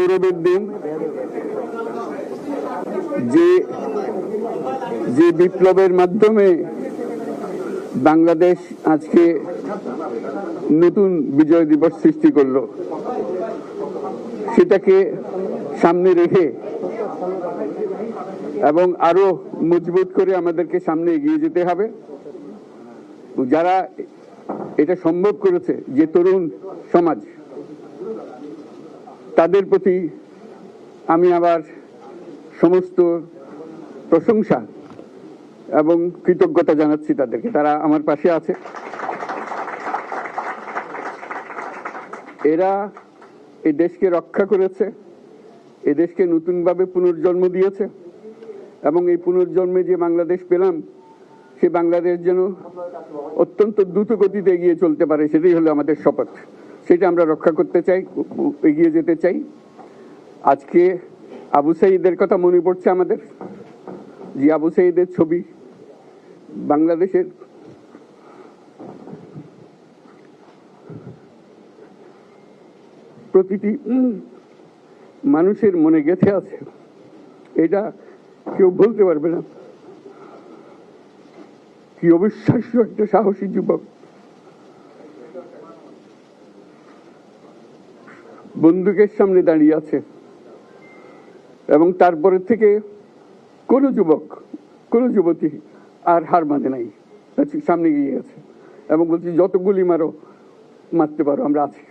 গৌরবের দিন যে যে বিপ্লবের মাধ্যমে বাংলাদেশ আজকে নতুন বিজয় দিবস সৃষ্টি করলো, সেটাকে সামনে রেখে এবং আরো মজবুত করে আমাদেরকে সামনে এগিয়ে যেতে হবে। যারা এটা সম্ভব করেছে, যে তরুণ সমাজ, তাদের প্রতি আমি আবার সমস্ত প্রশংসা এবং কৃতজ্ঞতা জানাচ্ছি তাদেরকে। তারা আমার পাশে আছে। এরা এই দেশকে রক্ষা করেছে, এই দেশকে নতুনভাবে পুনর্জন্ম দিয়েছে এবং এই পুনর্জন্মে যে বাংলাদেশ পেলাম, সে বাংলাদেশ যেন অত্যন্ত দ্রুত গতিতে এগিয়ে চলতে পারে, সেটাই হলো আমাদের শপথ। সেটা আমরা রক্ষা করতে চাই, এগিয়ে যেতে চাই। আজকে আবু সাঈদের কথা মনে পড়ছে আমাদের, যে আবু সাঈদের ছবি বাংলাদেশের প্রতিটি মানুষের মনে গেঁথে আছে, এটা কেউ বলতে পারবে না। কি অবিশ্বাস্য একটা সাহসী যুবক, বন্দুকের সামনে দাঁড়িয়ে আছে এবং তারপরে থেকে কোন যুবক, কোন যুবতী আর হার মানে নাই, সামনে গিয়ে গেছে এবং বলছি যত গুলি মারো, মারতে পারো, আমরা আছি।